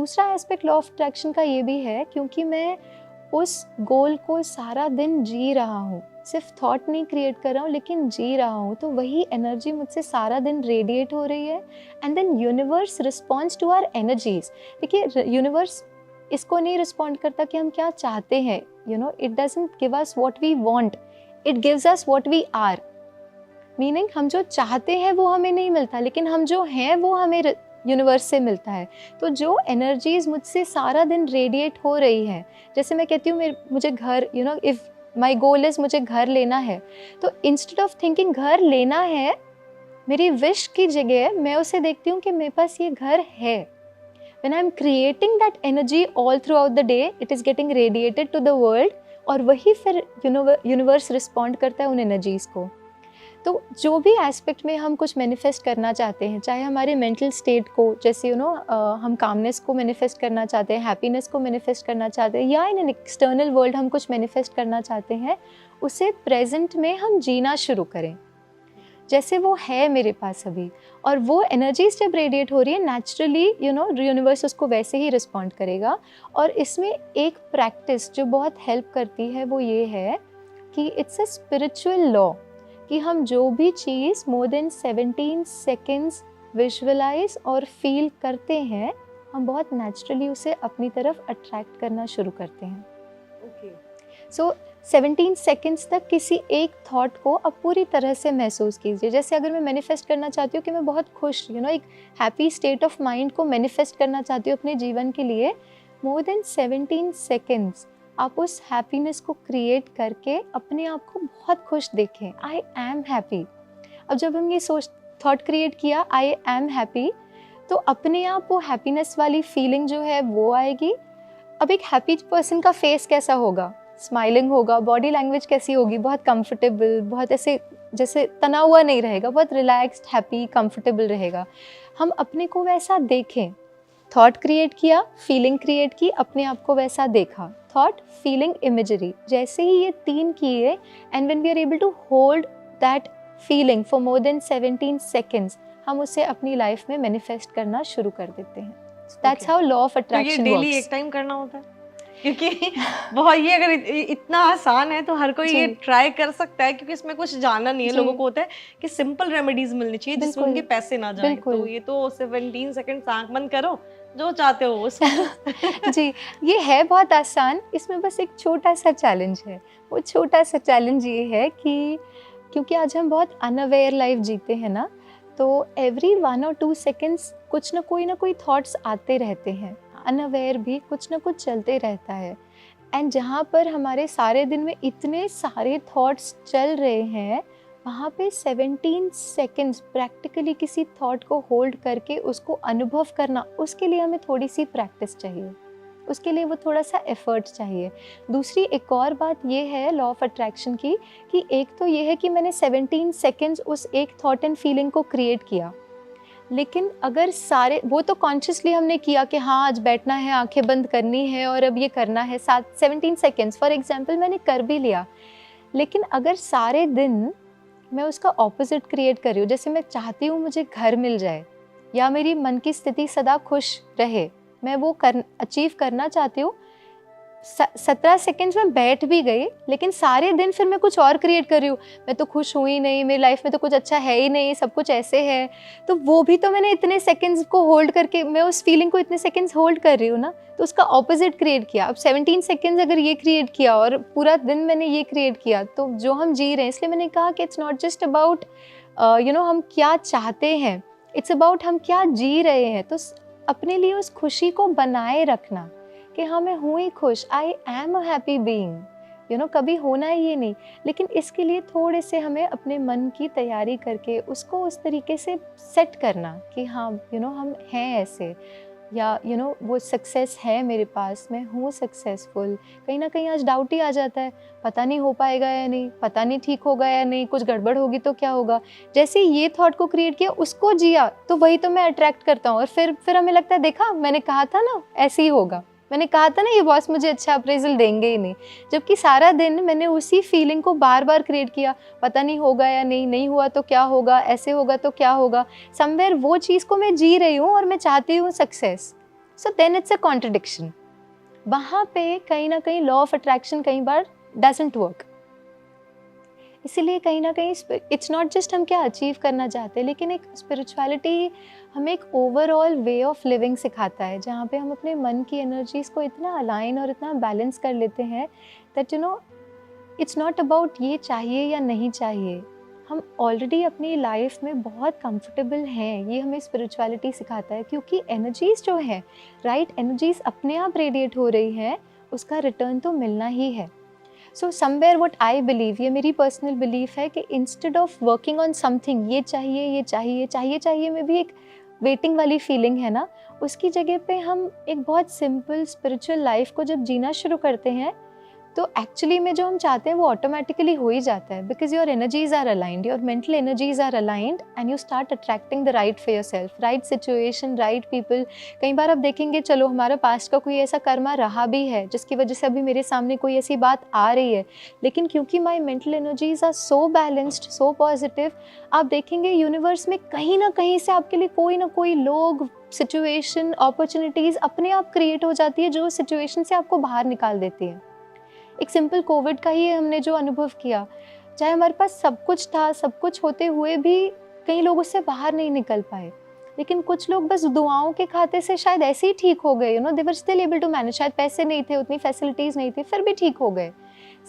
दूसरा aspect law of attraction का ये भी है, क्योंकि मैं उस गोल को सारा दिन जी रहा हूँ, सिर्फ थॉट नहीं क्रिएट कर रहा हूँ लेकिन जी रहा हूँ, तो वही एनर्जी मुझसे सारा दिन रेडिएट हो रही है and then universe responds to our energies. देखिए यूनिवर्स इसको नहीं रिस्पॉन्ड करता कि हम क्या चाहते हैं, it doesn't give us what we want, it gives us what we are. Meaning हम जो चाहते हैं वो हमें नहीं मिलता, लेकिन हम जो हैं वो हमें यूनिवर्स से मिलता है। तो जो एनर्जीज मुझसे सारा दिन रेडिएट हो रही है, जैसे मैं कहती हूँ मुझे घर, इफ माई गोल इज मुझे घर लेना है, तो इंस्टेड ऑफ थिंकिंग घर लेना है, मेरी विश की जगह मैं उसे देखती हूँ कि मेरे पास ये घर है। When I'm creating that energy all throughout the day, it is getting radiated to the world, और वही फिर यूनिवर्स रिस्पॉन्ड करता है उन एनर्जीज को। तो जो भी एस्पेक्ट में हम कुछ मैनिफेस्ट करना चाहते हैं, चाहे हमारे मेंटल स्टेट को, जैसे हम कामनेस को मैनिफेस्ट करना चाहते हैं, हैप्पीनेस को मैनिफेस्ट करना चाहते हैं, या इन एन एक्सटर्नल वर्ल्ड हम कुछ मैनिफेस्ट करना चाहते हैं, उसे प्रेजेंट में हम जीना शुरू करें जैसे वो है मेरे पास अभी। और वो एनर्जीज जब रेडिएट हो रही है, नेचुरली यूनिवर्स उसको वैसे ही रिस्पॉन्ड करेगा। और इसमें एक प्रैक्टिस जो बहुत हेल्प करती है वो ये है कि इट्स अ स्पिरिचुअल लॉ, कि हम जो भी चीज़ मोर देन 17 सेकेंड्स विजुअलाइज और फील करते हैं, हम बहुत नेचुरली उसे अपनी तरफ अट्रैक्ट करना शुरू करते हैं। सो 17 सेकेंड्स तक किसी एक थॉट को अब पूरी तरह से महसूस कीजिए। जैसे अगर मैं मैनिफेस्ट करना चाहती हूँ कि मैं बहुत खुश, एक हैप्पी स्टेट ऑफ माइंड को मैनिफेस्ट करना चाहती हूँ अपने जीवन के लिए, मोर देन 17 सेकेंड्स आप उस हैप्पीनेस को क्रिएट करके अपने आप को बहुत खुश देखें। I am happy. अब जब हम ये थॉट क्रिएट किया आई एम हैप्पी, तो अपने आप वो हैप्पीनेस वाली फीलिंग जो है वो आएगी। अब एक हैप्पी पर्सन का फेस कैसा होगा, स्माइलिंग होगा, बॉडी लैंग्वेज कैसी होगी, बहुत कंफर्टेबल, बहुत ऐसे जैसे तना हुआ नहीं रहेगा, बहुत रिलैक्स्ड, हैप्पी, कंफर्टेबल रहेगा। हम अपने को वैसा देखें। थॉट क्रिएट किया, फीलिंग क्रिएट की, अपने आप को वैसा देखा। थॉट, फीलिंग, इमेजरी, जैसे ही ये 3 किए, and when we are able to hold that feeling for more than 17 seconds, हम उसे अपनी लाइफ में मैनिफेस्ट करना शुरू कर देते हैं। That's how law of attraction works. तो ये डेली एक टाइम करना होता है? क्योंकि बहुत, ये अगर इतना आसान है तो हर कोई ये ट्राई कर सकता है, क्योंकि इसमें कुछ जाना नहीं है। लोगों को होता है कि सिंपल रेमेडीज मिलनी चाहिए जिसमें उनके पैसे ना जाएं, तो ये तो 17 सेकंड आंख बंद करो, जो चाहते हो उसको जी, ये है बहुत आसान। इसमें बस एक छोटा सा चैलेंज है। वो छोटा सा चैलेंज ये है कि क्योंकि आज हम बहुत अनअवेयर लाइफ जीते हैं ना, तो एवरी 1 और 2 सेकेंड्स कुछ ना कोई थॉट्स आते रहते हैं, अनअवेयर भी कुछ ना कुछ चलते रहता है। एंड जहाँ पर हमारे सारे दिन में इतने सारे थॉट्स चल रहे हैं, वहाँ पे 17 सेकेंड्स प्रैक्टिकली किसी थॉट को होल्ड करके उसको अनुभव करना, उसके लिए हमें थोड़ी सी प्रैक्टिस चाहिए, उसके लिए वो थोड़ा सा एफर्ट चाहिए। दूसरी एक और बात ये है लॉ ऑफ अट्रैक्शन की, कि एक तो ये है कि मैंने 17 सेकेंड्स उस एक थॉट एंड फीलिंग को क्रिएट किया, लेकिन अगर सारे वो तो कॉन्शियसली हमने किया कि हाँ आज बैठना है, आंखें बंद करनी है और अब ये करना है, 17 सेकेंड्स फॉर एग्जांपल मैंने कर भी लिया, लेकिन अगर सारे दिन मैं उसका ऑपोजिट क्रिएट कर रही हूँ, जैसे मैं चाहती हूँ मुझे घर मिल जाए या मेरी मन की स्थिति सदा खुश रहे, मैं वो अचीव करना चाहती हूँ, 17 सेकेंड्स में बैठ भी गई, लेकिन सारे दिन फिर मैं कुछ और क्रिएट कर रही हूँ, मैं तो खुश हुई नहीं, मेरी लाइफ में तो कुछ अच्छा है ही नहीं, सब कुछ ऐसे है, तो वो भी तो मैंने इतने सेकेंड्स को होल्ड करके, मैं उस फीलिंग को इतने सेकेंड्स होल्ड कर रही हूँ ना, तो उसका ऑपोजिट क्रिएट किया। अब 17 सेकेंड्स अगर ये क्रिएट किया और पूरा दिन मैंने ये क्रिएट किया, तो जो हम जी रहे हैं, इसलिए मैंने कहा कि इट्स नॉट जस्ट अबाउट हम क्या चाहते हैं, इट्स अबाउट हम क्या जी रहे हैं। तो अपने लिए उस खुशी को बनाए रखना कि हाँ मैं हूँ ही खुश, I am a happy being, कभी होना ही ये नहीं, लेकिन इसके लिए थोड़े से हमें अपने मन की तैयारी करके उसको उस तरीके से सेट करना कि हाँ हम हैं ऐसे, या वो सक्सेस है मेरे पास, मैं हूँ सक्सेसफुल। कहीं ना कहीं आज डाउट ही आ जाता है, पता नहीं हो पाएगा या नहीं, पता नहीं ठीक होगा या नहीं, कुछ गड़बड़ होगी तो क्या होगा। जैसे ये थॉट को क्रिएट किया, उसको जिया, तो वही तो मैं अट्रैक्ट करता हूँ, और फिर हमें लगता है देखा मैंने कहा था ना ऐसे ही होगा, मैंने कहा था ना ये बॉस मुझे अच्छा अप्रेजल देंगे ही नहीं, जबकि सारा दिन मैंने उसी फीलिंग को बार बार क्रिएट किया, पता नहीं होगा या नहीं, नहीं हुआ तो क्या होगा, ऐसे होगा तो क्या होगा, समवेयर वो चीज़ को मैं जी रही हूँ और मैं चाहती हूँ success. So then it's a contradiction. वहाँ पे कहीं ना कहीं लॉ ऑफ अट्रैक्शन कई बार डजंट वर्क। इसीलिए कहीं ना कहीं इट्स नॉट जस्ट हम क्या अचीव करना चाहते हैं, लेकिन एक स्पिरिचुअलिटी हमें एक ओवरऑल वे ऑफ लिविंग सिखाता है, जहाँ पे हम अपने मन की एनर्जीज को इतना अलाइन और इतना बैलेंस कर लेते हैं दैट इट्स नॉट अबाउट ये चाहिए या नहीं चाहिए। हम ऑलरेडी अपनी लाइफ में बहुत कंफर्टेबल हैं, ये हमें स्पिरिचुअलिटी सिखाता है, क्योंकि एनर्जीज जो है राइट एनर्जीज अपने आप रेडिएट हो रही हैं, उसका रिटर्न तो मिलना ही है। So somewhere what I believe, ये मेरी पर्सनल बिलीफ है कि instead of working on something, ये चाहिए ये चाहिए चाहिए चाहिए में भी एक वेटिंग वाली फीलिंग है ना, उसकी जगह पे हम एक बहुत सिंपल स्पिरिचुअल लाइफ को जब जीना शुरू करते हैं तो एक्चुअली में जो हम चाहते हैं वो ऑटोमेटिकली हो ही जाता है, because your energies are aligned, your mental energies are aligned and you start attracting the right for yourself, right situation, right people. कई बार आप देखेंगे, चलो हमारा पास्ट का कोई ऐसा कर्मा रहा भी है जिसकी वजह से अभी मेरे सामने कोई ऐसी बात आ रही है, लेकिन क्योंकि my mental energies are so balanced, so positive, आप देखेंगे यूनिवर्स में कहीं ना कहीं से आपके लिए कोई ना कोई लोग, सिचुएशन, अपॉर्चुनिटीज़ अपने आप क्रिएट हो जाती है जो सिचुएशन से आपको बाहर निकाल देती है। एक सिंपल कोविड का ही हमने जो अनुभव किया, चाहे हमारे पास सब कुछ था, सब कुछ होते हुए भी कई लोग उससे बाहर नहीं निकल पाए, लेकिन कुछ लोग बस दुआओं के खाते से शायद ऐसे ही ठीक हो गए, they were still able to manage. शायद पैसे नहीं थे, उतनी फैसिलिटीज़ नहीं थी, फिर भी ठीक हो गए।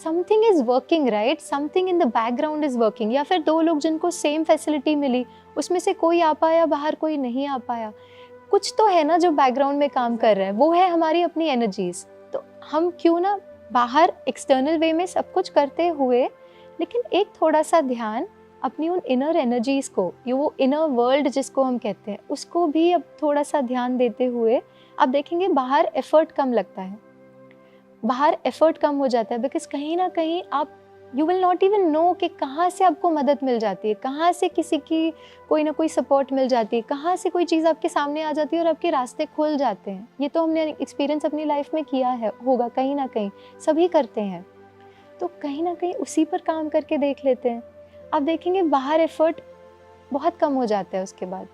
Something is working, right, something in the background is working. या फिर दो लोग जिनको सेम फैसिलिटी मिली, उसमें से कोई आ पाया बाहर, कोई नहीं आ पाया, कुछ तो है ना जो बैकग्राउंड में काम कर रहा है, वो है हमारी अपनी एनर्जीज। तो हम क्यों ना बाहर एक्सटर्नल वे में सब कुछ करते हुए, लेकिन एक थोड़ा सा ध्यान अपनी उन इनर एनर्जीज को, ये वो इनर वर्ल्ड जिसको हम कहते हैं, उसको भी अब थोड़ा सा ध्यान देते हुए आप देखेंगे बाहर एफर्ट कम लगता है, बाहर एफर्ट कम हो जाता है, बिकॉज कहीं ना कहीं आप you will not even know कि कहाँ से आपको मदद मिल जाती है, कहाँ से किसी की कोई ना कोई सपोर्ट मिल जाती है, कहाँ से कोई चीज़ आपके सामने आ जाती है और आपके रास्ते खुल जाते हैं। ये तो हमने एक्सपीरियंस अपनी लाइफ में किया है, होगा कहीं ना कहीं, सभी करते हैं। तो कहीं ना कहीं उसी पर काम करके देख लेते हैं, आप देखेंगे बाहर एफर्ट बहुत कम हो जाता है उसके बाद।